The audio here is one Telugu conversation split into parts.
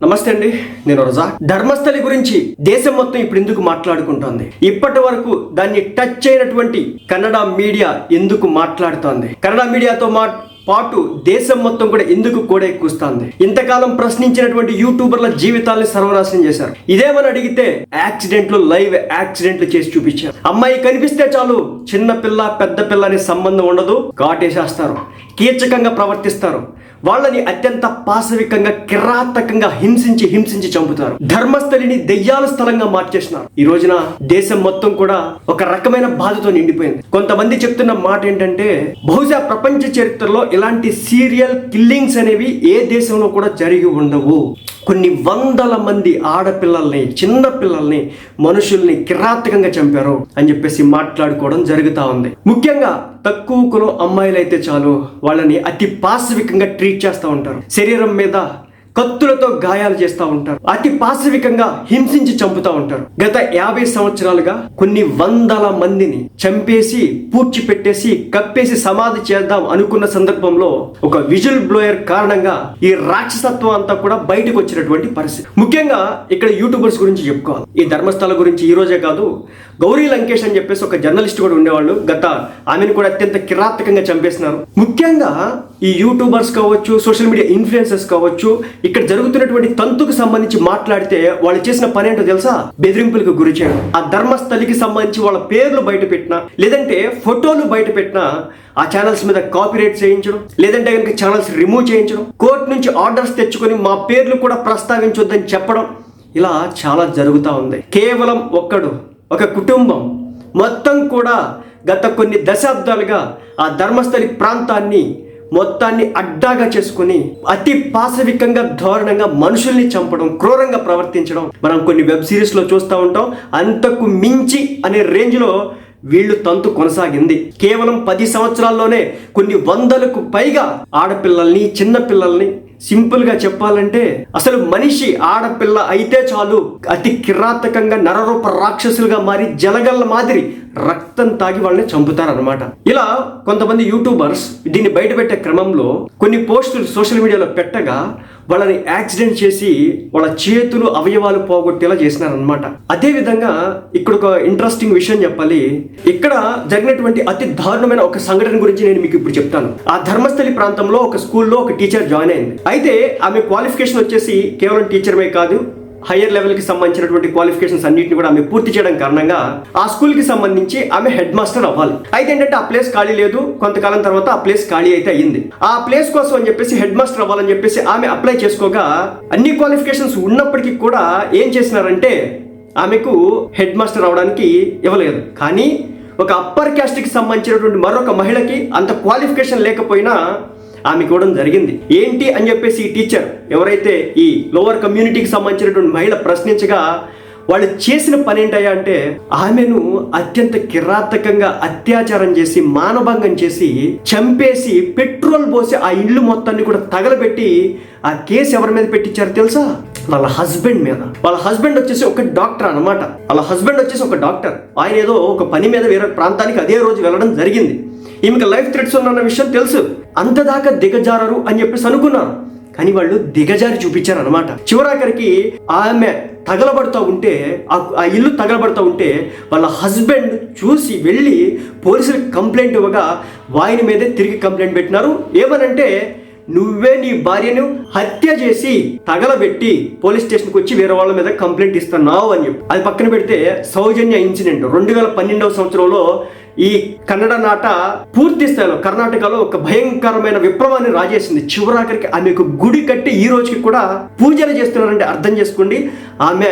నమస్తే అండి, నేను రజా. ధర్మస్థలి గురించి దేశం మొత్తం ఇప్పుడు ఎందుకు మాట్లాడుకుంటోంది? ఇప్పటి వరకు దాన్ని టచ్ అయినటువంటి కన్నడ మీడియా ఎందుకు మాట్లాడుతోంది? కన్నడ మీడియాతో పాటు దేశం మొత్తం కూడా ఎందుకు కూస్తుంది? ఇంతకాలం ప్రశ్నించినటువంటి యూట్యూబర్ల జీవితాలను సర్వనాశనం చేశారు. ఇదేమని అడిగితే లైవ్ యాక్సిడెంట్లు చేసి చూపించారు. అమ్మాయి కనిపిస్తే చాలు చిన్న పిల్ల పెద్ద పిల్ల అనే సంబంధం ఉండదు, ఘాటేసేస్తారు, కీచకంగా ప్రవర్తిస్తారు. వాళ్ళని అత్యంత పాశవికంగా కిరాతకంగా హింసించి చంపుతారు. ధర్మస్థలిని దెయ్యాల స్థలంగా మార్చేసినారు. ఈ రోజున దేశం మొత్తం కూడా ఒక రకమైన బాధతో నిండిపోయింది. కొంతమంది చెప్తున్న మాట ఏంటంటే, బహుశా ప్రపంచ చరిత్రలో ఇలాంటి సీరియల్ కిల్లింగ్స్ అనేవి ఏ దేశంలో కూడా జరిగి ఉండవు. కొన్ని వందల మంది ఆడపిల్లల్ని, చిన్న పిల్లల్ని, మనుషుల్ని కిరాతకంగా చంపారు అని చెప్పేసి మాట్లాడుకోవడం జరుగుతూ ఉంది. ముఖ్యంగా తక్కువ కులం అమ్మాయిలైతే చాలు వాళ్ళని అతి పాశవికంగా ట్రీట్ చేస్తూ ఉంటారు. శరీరం మీద కత్తులతో గాయాలు చేస్తూ ఉంటారు. అతి పాశవికంగా హింసించి చంపుతూ ఉంటారు. గత 50 సంవత్సరాలుగా కొన్ని వందల మందిని చంపేసి పూడ్చిపెట్టేసి కప్పేసి సమాధి చేద్దాం అనుకున్న సందర్భంలో ఒక విజిల్ బ్లోయర్ కారణంగా ఈ రాక్షసత్వం అంతా కూడా బయటకు వచ్చినటువంటి పరిస్థితి. ముఖ్యంగా ఇక్కడ యూట్యూబర్స్ గురించి చెప్పుకోవాలి. ఈ ధర్మస్థల గురించి ఈ రోజే కాదు, గౌరీ లంకేష్ అని చెప్పేసి ఒక జర్నలిస్ట్ కూడా ఉండేవాళ్ళు. ఆమెను కూడా అత్యంత కిరాతకంగా చంపేసినారు. ముఖ్యంగా ఈ యూట్యూబర్స్ కావచ్చు, సోషల్ మీడియా ఇన్ఫ్లుయెన్సర్స్ కావచ్చు, ఇక్కడ జరుగుతున్నటువంటి తంతుకు సంబంధించి మాట్లాడితే వాళ్ళు చేసిన పని ఏంటో తెలుసా? బెదిరింపులకు గురి చేయడం. ఆ ధర్మస్థలికి సంబంధించి వాళ్ళ పేర్లు బయట పెట్టినా, లేదంటే ఫోటోలు బయట పెట్టినా ఆ ఛానల్స్ మీద కాపీరైట్ చేయించడం, లేదంటే కనుక ఛానల్స్ రిమూవ్ చేయించడం, కోర్టు నుంచి ఆర్డర్స్ తెచ్చుకొని మా పేర్లు కూడా ప్రస్తావించొద్దని చెప్పడం, ఇలా చాలా జరుగుతూ ఉంది. కేవలం ఒక కుటుంబం మొత్తం కూడా గత కొన్ని దశాబ్దాలుగా ఆ ధర్మస్థలి ప్రాంతాన్ని మొత్తాన్ని అడ్డాగా చేసుకుని అతి పాశవికంగా దారుణంగా మనుషుల్ని చంపడం, క్రూరంగా ప్రవర్తించడం మనం కొన్ని వెబ్ సిరీస్ లో చూస్తూ ఉంటాం. అంతకు మించి అనే రేంజ్ లో వీళ్ళు తంతు కొనసాగింది. కేవలం 10 సంవత్సరాల్లోనే కొన్ని వందలకు పైగా ఆడపిల్లల్ని, చిన్న పిల్లల్ని, సింపుల్ గా చెప్పాలంటే అసలు మనిషి ఆడపిల్ల అయితే చాలు అతి కిరాతకంగా నరరూప రాక్షసులుగా మారి జలగల్ల మాదిరి రక్తం తాగి వాళ్ళని చంపుతారనమాట. ఇలా కొంతమంది యూట్యూబర్స్ దీన్ని బయటపెట్టే క్రమంలో కొన్ని పోస్టులు సోషల్ మీడియాలో పెట్టగా వాళ్ళని యాక్సిడెంట్ చేసి వాళ్ళ చేతులు, అవయవాలు పోగొట్టేలా చేసినారనమాట. అదే విధంగా ఇక్కడ ఒక ఇంట్రెస్టింగ్ విషయం చెప్పాలి. ఇక్కడ జరిగినటువంటి అతి దారుణమైన ఒక సంఘటన గురించి నేను మీకు ఇప్పుడు చెప్తాను. ఆ ధర్మస్థలి ప్రాంతంలో ఒక స్కూల్లో ఒక టీచర్ జాయిన్ అయింది. అయితే ఆమె క్వాలిఫికేషన్ వచ్చేసి కేవలం టీచర్మే కాదు, హయ్యర్ లెవెల్ కి సంబంధించినటువంటి క్వాలిఫికేషన్స్ అన్నింటిని కూడా ఆమె పూర్తి చేయడం కారణంగా ఆ స్కూల్ కి సంబంధించి ఆమె హెడ్ మాస్టర్ అవ్వాలి. అయితే ఏంటంటే ఆ ప్లేస్ ఖాళీ లేదు. కొంతకాలం తర్వాత ఆ ప్లేస్ ఖాళీ అయితే అయ్యింది. ఆ ప్లేస్ కోసం అని చెప్పేసి హెడ్ మాస్టర్ అవ్వాలని చెప్పేసి ఆమె అప్లై చేసుకోగా అన్ని క్వాలిఫికేషన్స్ ఉన్నప్పటికీ కూడా ఏం చేసినారంటే ఆమెకు హెడ్ మాస్టర్ అవడానికి ఇవ్వలేదు. కానీ ఒక అప్పర్ క్యాస్ట్ కి సంబంధించినటువంటి మరొక మహిళకి అంత క్వాలిఫికేషన్ లేకపోయినా ఆమె ఇవ్వడం జరిగింది. ఏంటి అని చెప్పేసి ఈ టీచర్ ఎవరైతే ఈ లోవర్ కమ్యూనిటీకి సంబంధించినటువంటి మహిళ ప్రశ్నించగా వాళ్ళు చేసిన పని ఏంటయ్యా అంటే ఆమెను అత్యంత కిరాతకంగా అత్యాచారం చేసి, మానభంగం చేసి, చంపేసి, పెట్రోల్ పోసి ఆ ఇల్లు మొత్తాన్ని కూడా తగలబెట్టి ఆ కేసు ఎవరి మీద పెట్టించారు తెలుసా? వాళ్ళ హస్బెండ్ మీద. వాళ్ళ హస్బెండ్ వచ్చేసి ఒక డాక్టర్ అనమాట. ఆయన ఏదో ఒక పని మీద వేరే ప్రాంతానికి అదే రోజు వెళ్ళడం జరిగింది. ఈమెకు లైఫ్ థ్రెట్స్ ఉన్న విషయం తెలుసు. అంతదాకా దిగజారరు అని చెప్పేసి అనుకున్నారు. కానీ వాళ్ళు దిగజారి చూపించారు అనమాట. చివరాఖరికి ఆమె తగలబడుతూ ఉంటే, ఆ ఇల్లు తగలబడుతూ ఉంటే వాళ్ళ హస్బెండ్ చూసి వెళ్ళి పోలీసులకు కంప్లైంట్ ఇవ్వగా వాయిని మీదే తిరిగి కంప్లైంట్ పెట్టినారు. ఏమనంటే, నువ్వే నీ భార్యను హత్య చేసి తగలబెట్టి పోలీస్ స్టేషన్కి వచ్చి వేరే వాళ్ళ మీద కంప్లైంట్ ఇస్తున్నావు అని చెప్పి. అది పక్కన పెడితే సౌజన్య ఇన్సిడెంట్ 2012వ సంవత్సరంలో ఈ కన్నడ నాట పూర్తి స్థాయిలో కర్ణాటకలో ఒక భయంకరమైన విప్లవాన్ని రాజేసింది. చివరాఖరికి ఆమెకు గుడి కట్టి ఈ రోజుకి కూడా పూజలు చేస్తున్నారంటే అర్థం చేసుకోండి ఆమె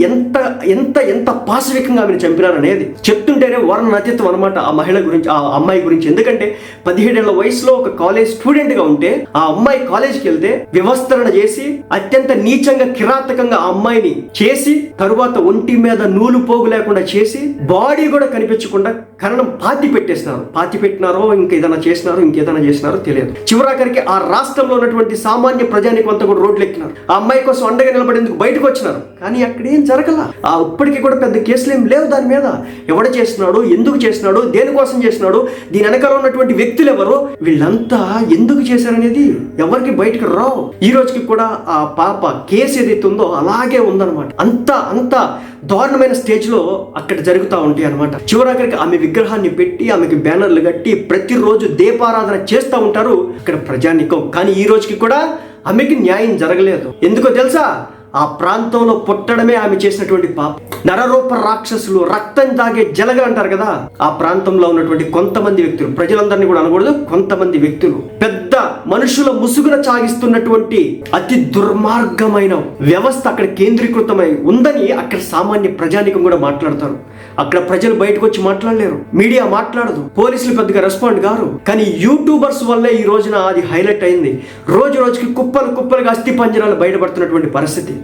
ఎంత ఎంత ఎంత పాశవికంగా ఆమెను చంపినారనేది చెప్తుంటేనే వర్ణనాతీతం అనమాట ఆ మహిళ గురించి, ఆ అమ్మాయి గురించి. ఎందుకంటే 17 ఏళ్ల వయసులో ఒక కాలేజ్ స్టూడెంట్ గా ఉంటే ఆ అమ్మాయి కాలేజ్కి వెళ్తే వ్యవస్థరణ చేసి అత్యంత నీచంగా కిరాతకంగా ఆ అమ్మాయిని చేసి తరువాత ఒంటి మీద నూలు పోగు లేకుండా చేసి బాడీ కూడా కనిపించకుండా మరణం పాతి పెట్టినారో ఇంకేదైనా చేసినారో తెలియదు. చివరాఖరికి ఆ రాష్ట్రంలో ఉన్నటువంటి సామాన్య ప్రజానికి అంతా కూడా రోడ్లు ఎక్కినారు. ఆ అమ్మాయి కోసం అండగా నిలబడేందుకు బయటకు వచ్చినారు. కానీ అక్కడ ఏం జరగల. ఇప్పటికీ కూడా పెద్ద కేసులు ఏం లేవు దాని మీద. ఎవడు చేసినాడు, ఎందుకు చేసినాడు, దేనికోసం చేసినాడు, దీని వెనకాల ఉన్నటువంటి వ్యక్తులు ఎవరు, వీళ్ళంతా ఎందుకు చేశారనేది ఎవరికి బయటకు రావు. ఈ రోజుకి కూడా ఆ పాప కేసు ఏదైతే ఉందో అలాగే ఉందన్నమాట. అంత దారుణమైన స్టేజ్ లో అక్కడ జరుగుతూ ఉంటాయి అనమాట. చివరాఖరికి ఆమె విగ్రహాన్ని పెట్టి ఆమెకి బ్యానర్లు కట్టి ప్రతిరోజు దీపారాధన చేస్తూ ఉంటారు ఇక్కడ ప్రజానికం. కానీ ఈ రోజుకి కూడా ఆమెకి న్యాయం జరగలేదు. ఎందుకో తెలుసా? ఆ ప్రాంతంలో పుట్టడమే ఆమె చేసినటువంటి పాపం. నరరూప రాక్షసులు, రక్తం తాగే జలగలు అంటారు కదా, ఆ ప్రాంతంలో ఉన్నటువంటి కొంతమంది వ్యక్తులు, ప్రజలందరినీ కూడా అనకూడదు, కొంతమంది వ్యక్తులు పెద్ద మనుషుల ముసుగున సాగిస్తున్నటువంటి అతి దుర్మార్గమైన వ్యవస్థ అక్కడ కేంద్రీకృతమై ఉందని అక్కడ సామాన్య ప్రజానికం కూడా మాట్లాడతారు. అక్కడ ప్రజలు బయటకు వచ్చి మాట్లాడలేరు, మీడియా మాట్లాడదు, పోలీసులు పెద్దగా రెస్పాండ్ కారు. కానీ యూట్యూబర్స్ వల్లే ఈ రోజున అది హైలైట్ అయింది. రోజుకి కుప్పలుగా అస్థి పంజరాలు బయటపడుతున్నటువంటి పరిస్థితి.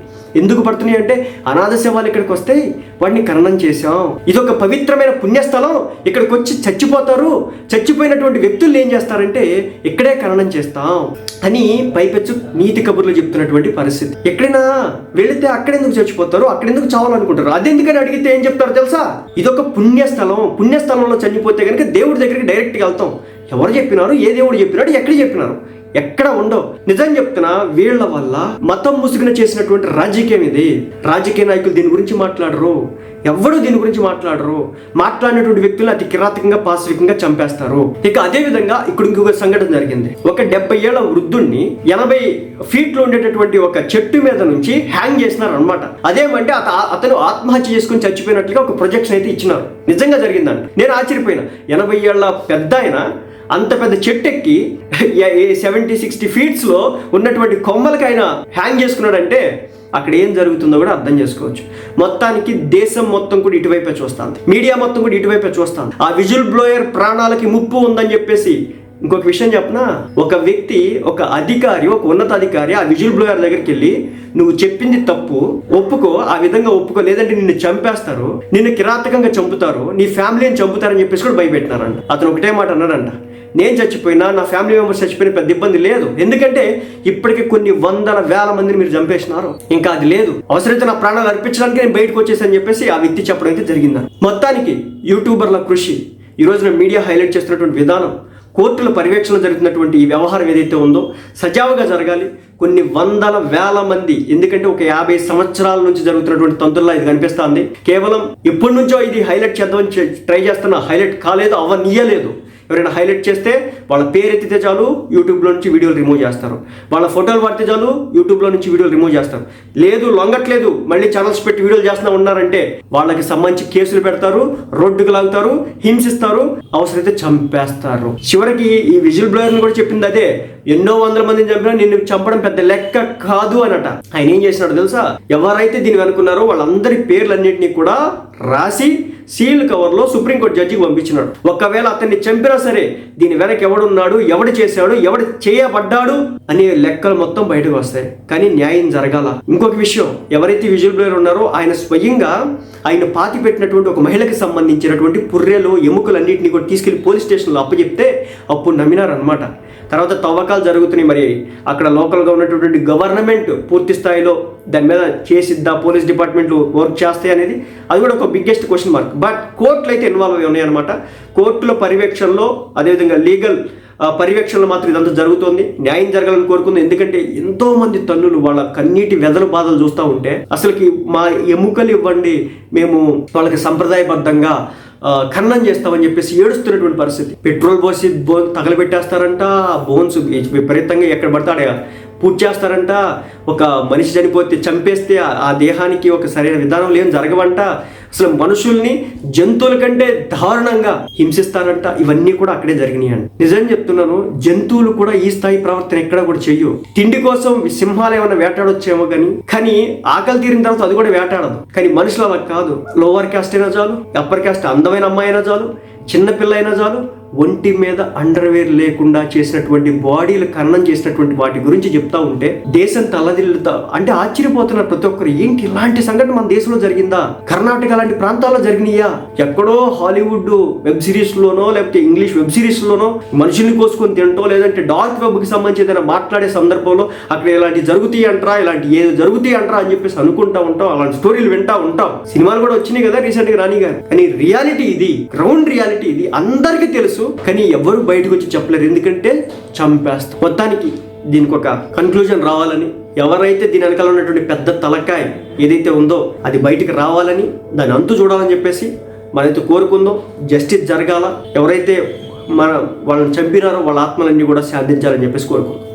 ఎందుకు పడుతున్నాయి అంటే అనాథ శవాలు ఇక్కడికి వస్తాయి, వాడిని ఖననం చేశాం, ఇదొక పవిత్రమైన పుణ్యస్థలం, ఇక్కడికి వచ్చి చచ్చిపోతారు, చచ్చిపోయినటువంటి వ్యక్తులు ఏం చేస్తారంటే ఇక్కడే ఖననం చేస్తాం అని పైపెచ్చు నీతి కబుర్లు చెప్తున్నటువంటి పరిస్థితి. ఎక్కడైనా వెళితే అక్కడెందుకు చచ్చిపోతారు, అక్కడెందుకు చావాలనుకుంటారు, అదెందుకని అడిగితే ఏం చెప్తారు తెలుసా? ఇదొక పుణ్యస్థలంలో చనిపోతే కనుక దేవుడి దగ్గరికి డైరెక్ట్గా వెళ్తాం. ఎవరు చెప్పినారు, ఏ దేవుడు చెప్పినాడు, ఎక్కడ చెప్పినారు, ఎక్కడ ఉండవు. నిజం చెప్తున్నా, వీళ్ళ వల్ల మతం ముసుగున చేసినటువంటి రాజకీయం ఇది. రాజకీయ నాయకులు దీని గురించి మాట్లాడరు, ఎవరు దీని గురించి మాట్లాడరు. మాట్లాడినటువంటి వ్యక్తులు అతి కిరాతకంగా పాశవికంగా చంపేస్తారు. ఇక అదే విధంగా ఇక్కడ ఇంకొక సంఘటన జరిగింది. ఒక 70 ఏళ్ల వృద్ధుణ్ణి 80 ఫీట్లు ఉండేటటువంటి ఒక చెట్టు మీద నుంచి హ్యాంగ్ చేసినారు అనమాట. అదేమంటే అతను ఆత్మహత్య చేసుకుని చచ్చిపోయినట్లుగా ఒక ప్రొజెక్షన్ అయితే ఇచ్చినారు. నిజంగా జరిగిందండి. నేను ఆశ్చర్యపోయినా. 80 ఏళ్ల పెద్ద ఆయన అంత పెద్ద చెట్టు ఎక్కి 70-60 ఫీట్స్ లో ఉన్నటువంటి కొమ్మలకి ఆయన హ్యాంగ్ చేసుకున్నాడంటే అక్కడ ఏం జరుగుతుందో కూడా అర్థం చేసుకోవచ్చు. మొత్తానికి దేశం మొత్తం కూడా ఇటువైపే చూస్తుంది, మీడియా మొత్తం కూడా ఇటువైపే చూస్తుంది. ఆ విజిల్ బ్లోయర్ ప్రాణాలకి ముప్పు ఉందని చెప్పేసి ఇంకొక విషయం చెప్పనా, ఒక వ్యక్తి, ఒక అధికారి, ఒక ఉన్నతాధికారి ఆ విజిల్ బ్లోయర్ దగ్గరికి వెళ్ళి నువ్వు చెప్పింది తప్పు, ఒప్పుకో, ఆ విధంగా ఒప్పుకో, లేదంటే నిన్ను చంపేస్తారు, నిన్ను కిరాతకంగా చంపుతారు, నీ ఫ్యామిలీని చంపుతారని చెప్పేసి కూడా భయపెట్టినారంట. అతను ఒకటే మాట అన్నాడంట, నేను చచ్చిపోయినా, నా ఫ్యామిలీ మెంబర్స్ చచ్చిపోయినా పెద్ద ఇబ్బంది లేదు, ఎందుకంటే ఇప్పటికి కొన్ని వందల వేల మందిని మీరు చంపేసినారు, ఇంకా అది లేదు, అవసరమైతే నా ప్రాణాలు అర్పించడానికి నేను బయటకు వచ్చేసని చెప్పేసి ఆ వ్యక్తి చెప్పడం అయితే జరిగింది. మొత్తానికి యూట్యూబర్ల కృషి, ఈ రోజున మీడియా హైలైట్ చేస్తున్నటువంటి విధానం, కోర్టుల పర్యవేక్షణ జరుగుతున్నటువంటి ఈ వ్యవహారం ఏదైతే ఉందో సజావుగా జరగాలి. కొన్ని వందల వేల మంది, ఎందుకంటే ఒక 50 సంవత్సరాల నుంచి జరుగుతున్నటువంటి తంతుల్లా ఇది కనిపిస్తుంది. కేవలం ఎప్పటి నుంచో ఇది హైలైట్ చేద్దామని ట్రై చేస్తున్నా, హైలైట్ కాలేదు, అవ్వనీయలేదు. ఎవరైనా హైలైట్ చేస్తే వాళ్ళ పేరు ఎత్తితే చాలు యూట్యూబ్లో నుంచి వీడియోలు రిమూవ్ చేస్తారు, వాళ్ళ ఫోటోలు పడితే చాలు యూట్యూబ్లో నుంచి వీడియోలు రిమూవ్ చేస్తారు. లేదు, లొంగట్లేదు, మళ్ళీ ఛానల్స్ పెట్టి వీడియోలు చేస్తున్నా ఉన్నారంటే వాళ్ళకి సంబంధించి కేసులు పెడతారు, రోడ్డుకు లాగుతారు, హింసిస్తారు, అవసరమైతే చంపేస్తారు. చివరికి ఈ విజిల్ బ్లోయర్ని కూడా చెప్పింది అదే, ఎన్నో వందల మందిని చంపినా నిన్ను చంపడం పెద్ద లెక్క కాదు అనట. ఆయన ఏం చేసినాడు తెలుసా? ఎవరైతే దీన్ని అనుకున్నారో వాళ్ళందరి పేర్లన్నింటినీ కూడా రాసి సీల్ కవర్లో సుప్రీంకోర్టు జడ్జికి పంపించినాడు. ఒకవేళ అతన్ని చంపినా సరే దీని వెనక ఎవడున్నాడు, ఎవడు చేశాడు, ఎవడు చేయబడ్డాడు అనే లెక్కలు మొత్తం బయటకు వస్తాయి. కానీ న్యాయం జరగాల. ఇంకొక విషయం, ఎవరైతే విజిల్ బ్లోయర్ ఉన్నారో ఆయన స్వయంగా ఆయన పాతి పెట్టినటువంటి ఒక మహిళకి సంబంధించినటువంటి పుర్రెలు, ఎముకలన్నింటినీ కూడా తీసుకెళ్లి పోలీస్ స్టేషన్లో అప్పచెప్తే అప్పుడు నమ్మినారనమాట. తర్వాత తవ్వకాలు జరుగుతున్నాయి. మరి అక్కడ లోకల్గా ఉన్నటువంటి గవర్నమెంట్ పూర్తి స్థాయిలో దాని మీద చేసిద్దా, పోలీస్ డిపార్ట్మెంట్లు వర్క్ చేస్తాయి అనేది అది కూడా ఒక బిగ్గెస్ట్ క్వశ్చన్ మార్క్. బట్ కోర్టులు అయితే ఇన్వాల్వ్ అయి ఉన్నాయన్నమాట. కోర్టుల పర్యవేక్షణలో, అదేవిధంగా లీగల్ పర్యవేక్షణలో మాత్రం ఇదంతా జరుగుతోంది. న్యాయం జరగాలని కోరుకుంది. ఎందుకంటే ఎంతో మంది తల్లులు వాళ్ళ కన్నీటి వెదల బాధలు చూస్తూ ఉంటే అసలుకి మా ఎముకలు ఇవ్వండి, మేము వాళ్ళకి సంప్రదాయబద్ధంగా ఖననం చేస్తామని చెప్పేసి ఏడుస్తున్నటువంటి పరిస్థితి. పెట్రోల్ పోసి తగలబెట్టేస్తారంట, బోన్స్ విపరీతంగా ఎక్కడ పడతాడే పూజ చేస్తారంట. ఒక మనిషి చనిపోతే చంపేస్తే ఆ దేహానికి ఒక సరైన విధానం లేని జరగవంట. అసలు మనుషుల్ని జంతువుల కంటే దారుణంగా హింసిస్తారంట. ఇవన్నీ కూడా అక్కడే జరిగినాయండి. నిజం చెప్తున్నాను, జంతువులు కూడా ఈ స్థాయి ప్రవర్తన ఎక్కడ కూడా చెయ్యు. తిండి కోసం సింహాలు ఏమైనా వేటాడొచ్చేమో కానీ ఆకలి తీరిన తర్వాత అది కూడా వేటాడదు. కానీ మనుషులు అలా కాదు. లోవర్ క్యాస్ట్ అయినా చాలు, అప్పర్ క్యాస్ట్ అందమైన అమ్మాయి అయినా చాలు, చిన్నపిల్ల అయినా చాలు, ఒంటి మీద అండర్వేర్ లేకుండా చేసినటువంటి బాడీలు ఖననం చేసినటువంటి వాటి గురించి చెప్తా ఉంటే దేశం తలదిల్లుతా అంటే ఆశ్చర్యపోతున్నారు ప్రతి ఒక్కరు. ఏంటి ఇలాంటి సంఘటన మన దేశంలో జరిగిందా? కర్ణాటక లాంటి ప్రాంతాల్లో జరిగినాయా? ఎక్కడో హాలీవుడ్ వెబ్ సిరీస్ లోనో లేకపోతే ఇంగ్లీష్ వెబ్ సిరీస్ లోనో మనుషుల్ని కోసుకొని తింటో లేదంటే డార్క్ వెబ్ కి సంబంధించి ఏదైనా మాట్లాడే సందర్భంలో అక్కడ ఇలాంటి జరుగుతాయి అంటారా, ఇలాంటి ఏదో జరుగుతాయి అంటారా అని చెప్పేసి అనుకుంటా ఉంటాం. అలాంటి స్టోరీలు వింటా ఉంటాం. సినిమాలు కూడా వచ్చినాయి కదా రీసెంట్ గా రాని గారు. కానీ రియాలిటీ ఇది, గ్రౌండ్ రియాలిటీ ఇది. అందరికీ తెలుసు కానీ ఎవరు బయటకు వచ్చి చెప్పలేరు, ఎందుకంటే చంపేస్తారు. మొత్తానికి దీనికి ఒక కన్క్లూజన్ రావాలని, ఎవరైతే దీని వెనకాల ఉన్నటువంటి పెద్ద తలకాయ ఏదైతే ఉందో అది బయటకు రావాలని, దాని అంతు చూడాలని చెప్పేసి మనైతే కోరుకుందాం. జస్టిస్ జరగాల, ఎవరైతే వాళ్ళని చంపినారో వాళ్ళ ఆత్మలన్నీ కూడా శాంతించాలని చెప్పేసి కోరుకుందాం.